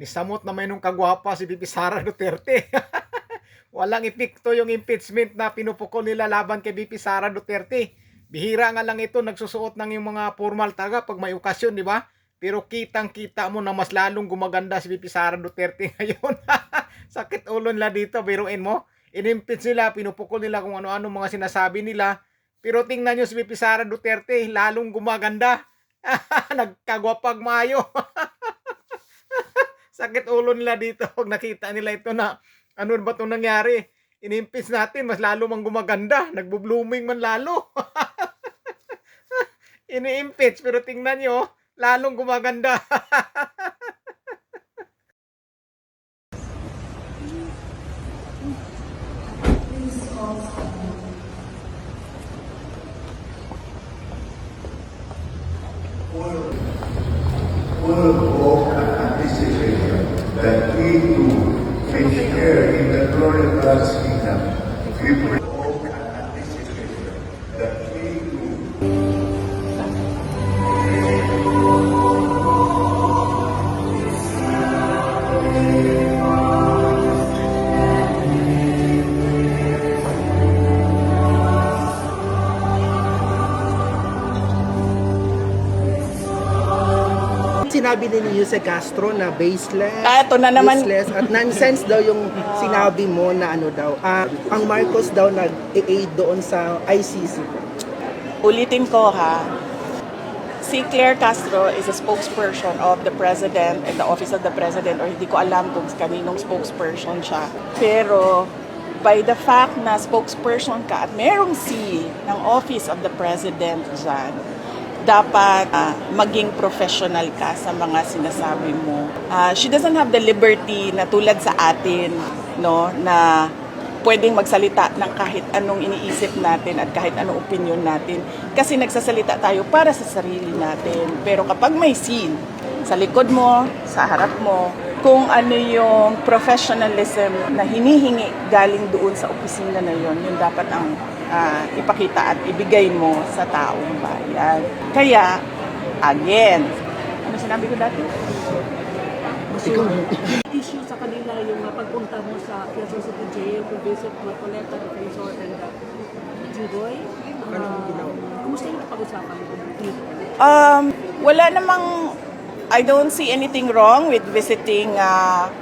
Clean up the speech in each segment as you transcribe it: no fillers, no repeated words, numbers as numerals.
Nisamot na may nung kagwapa si VP Sara Duterte. Walang epekto yung impeachment na pinupukol nila laban kay VP Sara Duterte. Bihira nga lang ito nagsusuot ng yung mga formal taga pag may okasyon, di ba? Pero kitang-kita mo na mas lalong gumaganda si VP Sara Duterte ngayon. Sakit ulo nila dito, biruin mo. Inimpeach nila, pinupukol nila kung ano-ano mga sinasabi nila. Pero tingnan nyo si VP Sara Duterte, lalong gumaganda. Nagkagwapag mayo. Sakit ulo nila dito pag nakita nila ito na ano ba itong nangyari. Inimpeach natin, mas lalo mang gumaganda. Nagbo-blooming man lalo. Ini-impeach, pero tingnan nyo, lalong gumaganda. Full hope and anticipation that we too may share in the glory of God's kingdom. We pray hope and anticipation that we too Sinabi ni Jose Castro na baseless, Ito na naman. baseless at nonsense daw yung sinabi mo na ano daw. Ang Marcos daw nag-aid doon sa ICC. Ulitin ko ha. Si Claire Castro is a spokesperson of the President and the Office of the President, or hindi ko alam kung kaninong spokesperson siya. Pero by the fact na spokesperson ka at merong C ng Office of the President dyan, dapat maging professional ka sa mga sinasabi mo. She doesn't have the liberty na tulad sa atin, no, na pwedeng magsalita ng kahit anong iniisip natin at kahit anong opinion natin. Kasi nagsasalita tayo para sa sarili natin. Pero kapag may scene sa likod mo, sa harap mo, kung ano yung professionalism na hinihingi galing doon sa opisina na yon, yun dapat ang ipakita at ibigay mo sa taong bayan. Kaya, again, ano sinabi ko dati? Issue sa kanila yung pagpunta mo sa Quezon City Jail to visit Marcoleta, Defensor, and Jigoy. Kumusta yung pag-usapan mo? Wala namang, I don't see anything wrong with visiting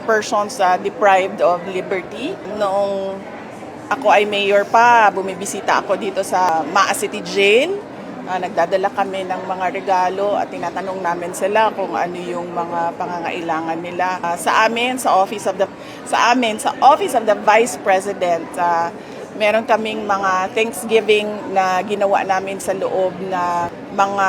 persons deprived of liberty. Noong ako ay mayor pa, bumibisita ako dito sa Maa City Jail. Nagdadala kami ng mga regalo at tinatanong namin sila kung ano yung mga pangangailangan nila. Sa Office of the Vice President, meron kaming mga Thanksgiving na ginawa namin sa loob na mga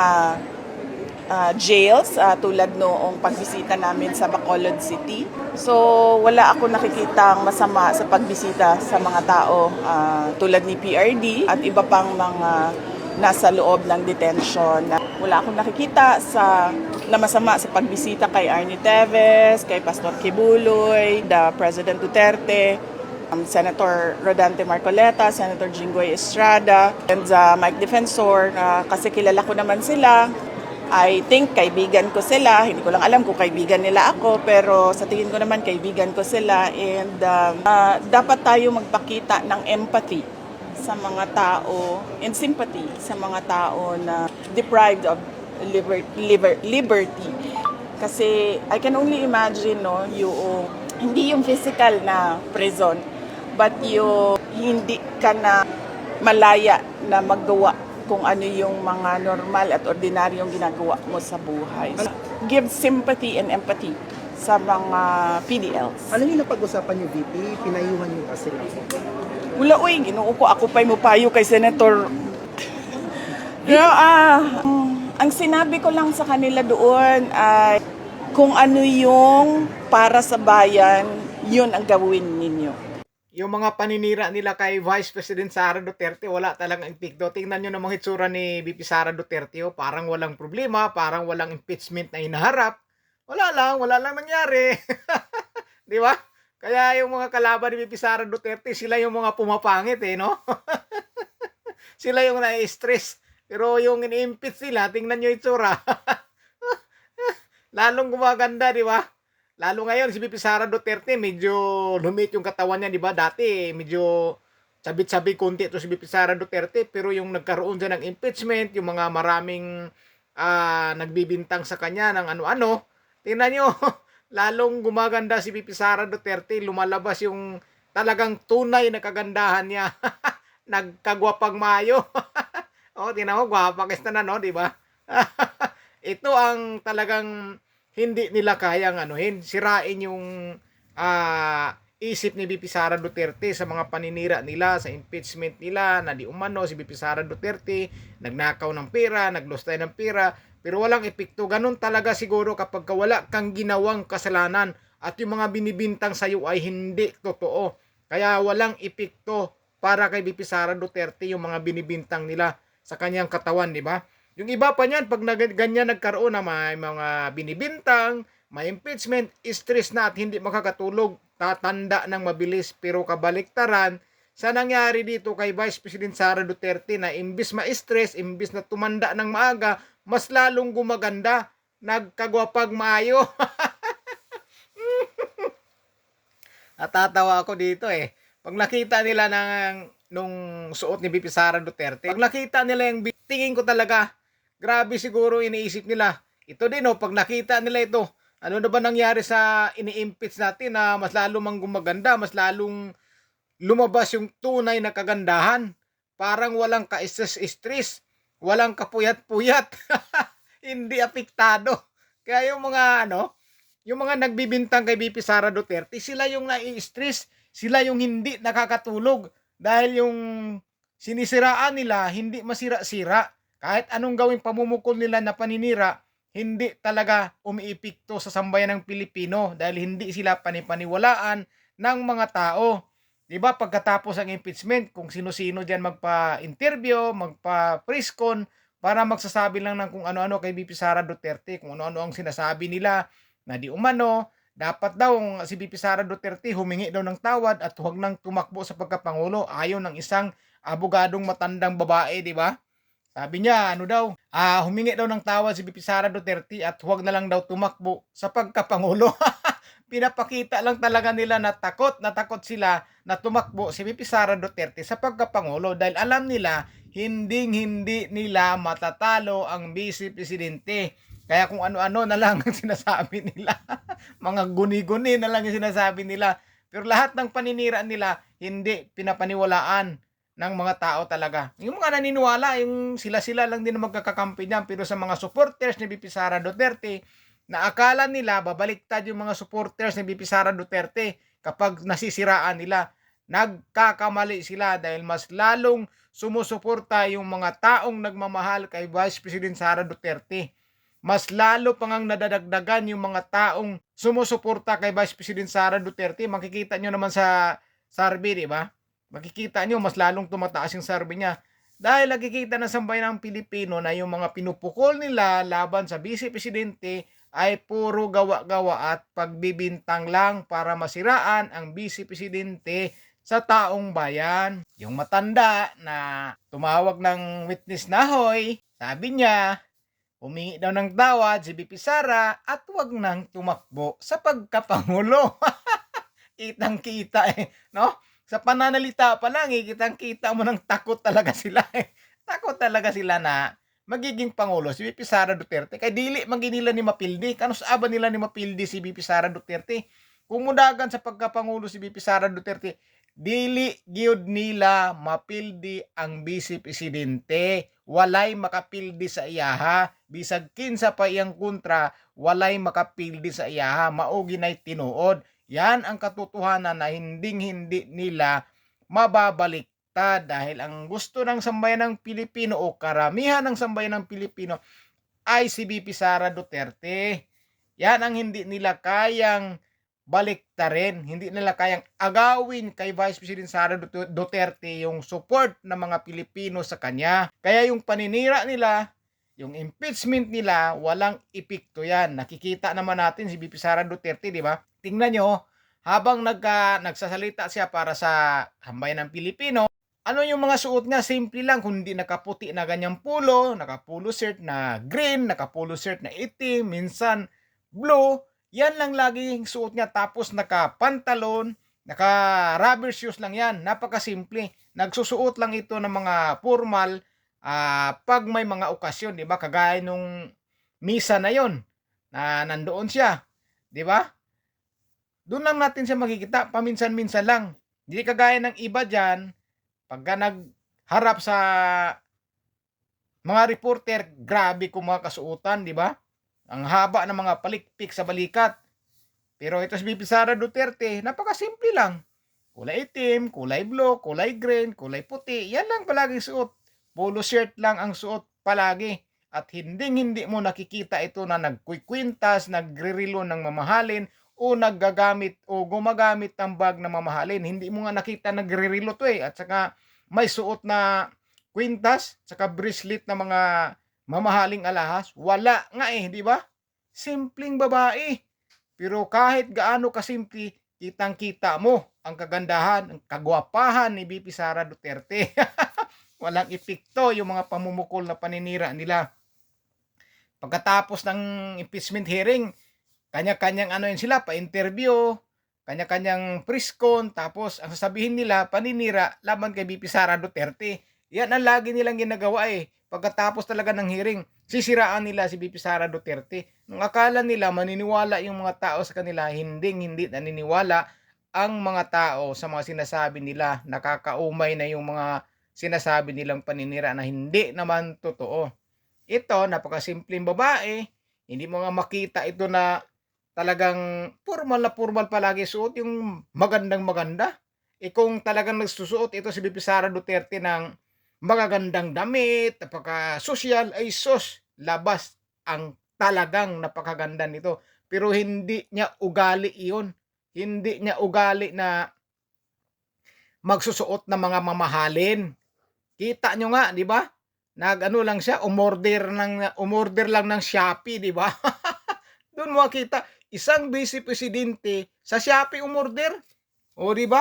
jails, tulad noong pagbisita namin sa Bacolod City. So wala ako nakikitang masama sa pagbisita sa mga tao tulad ni PRD at iba pang mga nasa loob ng detention. Wala akong nakikita na masama sa pagbisita kay Arnie Teves, kay Pastor Kibuloy, the President Duterte, Senator Rodante Marcoleta, Senator Jinggoy Estrada, and Mike Defensor, kasi kilala ko naman sila. I think kaibigan ko sila. Hindi ko lang alam kung kaibigan nila ako, pero sa tingin ko naman kaibigan ko sila. And dapat tayo magpakita ng empathy sa mga tao and sympathy sa mga tao na deprived of liberty. Kasi I can only imagine, no, hindi yung physical na prison, but yung hindi ka na malaya na maggawa kung ano yung mga normal at ordinaryong ginagawa mo sa buhay. So, give sympathy and empathy sa mga PDLs. Ano yung napag-usapan niyo, VP? Pinayuhan niyo kasi. Wala, uy, ginoo ko, ako pa'y mupayo kay Senator. Ang sinabi ko lang sa kanila doon ay kung ano yung para sa bayan, yun ang gawin ninyo. Yung mga paninira nila kay Vice President Sara Duterte, wala talagang impikto. Tingnan nyo namang hitsura ni VP Sara Duterte, parang walang problema, parang walang impeachment na hinaharap. Wala lang nangyari. Di ba? Kaya yung mga kalaban ni VP Sara Duterte, sila yung mga pumapangit no? Sila yung na-stress. Pero yung in-impeach nila, tingnan nyo itsura. Lalong gumaganda, di ba? Lalo ngayon, si VP Sara Duterte, medyo lumit yung katawan niya, di ba? Dati, medyo sabit-sabit konti ito si VP Sara Duterte, pero yung nagkaroon dyan ng impeachment, yung mga maraming nagbibintang sa kanya ng ano-ano, tingnan nyo, lalong gumaganda si VP Sara Duterte, lumalabas yung talagang tunay na kagandahan niya. Nagkagwapang mayo. Oh, tingnan mo, gwapa kesta na, no, di ba? Ito ang talagang hindi nila kayang anuhin, sirain yung isip ni VP Sara Duterte sa mga paninira nila, sa impeachment nila, na di umano si VP Sara Duterte nagnakaw ng pera, naglustay ng pera, pero walang epekto. Ganun talaga siguro kapag wala kang ginawang kasalanan at yung mga binibintang sa'yo ay hindi totoo. Kaya walang epekto para kay VP Sara Duterte yung mga binibintang nila sa kanyang katawan, di ba? Yung iba pa niyan, pag ganyan nagkaroon na may mga binibintang, may impeachment, stress na at hindi makakatulog, tatanda ng mabilis. Pero kabaliktaran, sa nangyari dito kay Vice President Sara Duterte na imbis ma-stress, imbis na tumanda ng maaga, mas lalong gumaganda, nagkagwapag maayo. Natatawa ako dito eh. Pag nakita nila nung suot ni VP Sara Duterte, pag nakita nila yung tingin ko talaga, grabe siguro iniisip nila. Ito din pag nakita nila ito, ano na ba nangyari sa ini-impeach natin na mas lalong mang gumaganda, mas lalong lumabas yung tunay na kagandahan. Parang walang ka-stress, walang kapuyat-puyat. Hindi apektado. Kaya yung mga nagbibintang kay VP Sara Duterte, sila yung nai-stress, sila yung hindi nakakatulog dahil yung sinisiraan nila hindi masira-sira. Kahit anong gawing pamumukol nila na paninira, hindi talaga umiipikto sa sambayan ng Pilipino dahil hindi sila panipaniwalaan ng mga tao. Diba, pagkatapos ang impeachment, kung sino-sino dyan magpa-interview, magpa-presscon, para magsasabi lang ng kung ano-ano kay VP Sara Duterte, kung ano-ano ang sinasabi nila na di umano, dapat daw si VP Sara Duterte humingi daw ng tawad at huwag nang tumakbo sa pagkapangulo ayon ng isang abogadong matandang babae, di ba? Sabi niya, humingi daw ng tawad si VP Sara Duterte at huwag na lang daw tumakbo sa pagkapangulo. Pinapakita lang talaga nila na takot sila na tumakbo si VP Sara Duterte sa pagkapangulo dahil alam nila hindi nila matatalo ang Vice Presidente. Kaya kung ano-ano na lang ang sinasabi nila. Mga guni-guni na lang yung sinasabi nila. Pero lahat ng paninira nila, hindi pinapaniwalaan ng mga tao talaga. Yung mga naniniwala, yung sila-sila lang din magkakakampi niyan. Pero sa mga supporters ni VP Sara Duterte, na akala nila babaliktad yung mga supporters ni VP Sara Duterte kapag nasisiraan nila. Nagkakamali sila dahil mas lalong sumusuporta yung mga taong nagmamahal kay Vice President Sara Duterte. Mas lalo pang ang nadadagdagan yung mga taong sumusuporta kay Vice President Sara Duterte. Makikita nyo naman sa survey, di ba? Makikita nyo, mas lalong tumataas yung survey niya. Dahil nakikita na sambayan ng Pilipino na yung mga pinupukol nila laban sa Vice Presidente ay puro gawa-gawa at pagbibintang lang para masiraan ang Vice Presidente sa taong bayan. Yung matanda na tumawag ng witness na hoy, sabi niya, humingi daw ng tawad si VP Sara at wag nang tumakbo sa pagkapangulo. Kitang-kita no? Sa pananalita pa lang kitang-kita mo ng takot talaga sila Takot talaga sila na magiging pangulo si VP Sara Duterte. Kay dili manginila ni mapildi. Kano sa aba nila ni mapildi si VP Sara Duterte? Kung mudagan sa pagkapangulo si VP Sara Duterte, dili gyud nila mapildi ang Vice Presidente. Walay makapildi sa iyaha. Bisag kinsa pa iyang kontra, walay makapildi sa iyaha. Mao ginay tinuod. Yan ang katotohanan na hindi nila mababaliktad dahil ang gusto ng sambayan ng Pilipino o karamihan ng sambayan ng Pilipino ay si VP Sara Duterte. Yan ang hindi nila kayang baliktarin, hindi nila kayang agawin kay Vice President Sara Duterte yung support ng mga Pilipino sa kanya. Kaya yung paninira nila, yung impeachment nila, walang epekto yan. Nakikita naman natin si VP Sara Duterte, di ba? Tingnan nyo, habang nagsasalita siya para sa sambayan ng Pilipino, ano yung mga suot niya? Simple lang, kundi nakaputi na ganyang pulo, nakapulo shirt na green, nakapulo shirt na itim, minsan blue, Yan lang laging suot niya, tapos naka-pantalon, naka-rubber shoes lang yan. Napakasimple. Nagsusuot lang ito ng mga formal pag may mga okasyon, di ba? Kagaya nung misa na yon na nandoon siya, di ba? Doon lang natin siya makikita, paminsan-minsan lang. Hindi kagaya ng iba dyan, pagka nagharap sa mga reporter, grabe kung mga kasuotan, di ba? Ang haba ng mga palikpik sa balikat. Pero ito si VP Sara Duterte, napakasimple lang. Kulay itim, kulay blue, kulay green, kulay puti. Yan lang palaging suot. Polo shirt lang ang suot palagi. At hindi mo nakikita ito na nagkukwintas, nagririlo ng mamahalin, o naggagamit o gumagamit ng bag na mamahalin. Hindi mo nga nakita nagririlo to eh. At saka may suot na kwintas, saka bracelet na mga mamahaling alahas. Wala nga eh, di ba? Simpleng babae. Pero kahit gaano kasimple, kitang-kita mo ang kagandahan, ang kagwapahan ni VP Sara Duterte. Walang epekto yung mga pamumukol na paninira nila. Pagkatapos ng impeachment hearing, kanya-kanyang ano yun sila, pa-interview, kanya-kanyang press-con, tapos ang sasabihin nila, paninira laban kay VP Sara Duterte. Yan ang lagi nilang ginagawa eh. Pagkatapos talaga ng hearing, sisiraan nila si VP Sara Duterte. Nung akala nila maniniwala yung mga tao sa kanila, hindi naniniwala ang mga tao sa mga sinasabi nila. Nakakaumay na yung mga sinasabi nilang paninira na hindi naman totoo. Ito, napakasimpleng babae. Hindi mo nga makita ito na talagang formal palagi suot, yung maganda. Kung talagang nagsusuot ito si VP Sara Duterte ng magagandang damit, napaka-social, ay sos, labas ang talagang napakaganda nito. Pero hindi niya ugali iyon. Hindi niya ugali na magsusuot ng mga mamahalin. Kita nyo nga, di ba? Nag-ano lang siya, umorder lang ng Shopee, di ba? Doon mo makita, isang vice presidente sa Shopee umorder. O di ba?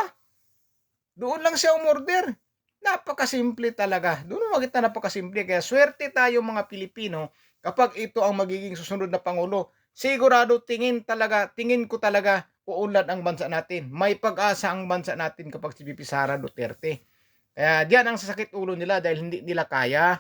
Doon lang siya umorder. Napakasimple talaga. Doon mo makita napakasimple. Kaya swerte tayo mga Pilipino kapag ito ang magiging susunod na Pangulo. Sigurado tingin ko talaga uunlad ang bansa natin. May pag-asa ang bansa natin kapag si VP Sara Duterte. Kaya diyan ang sasakit ulo nila dahil hindi nila kaya.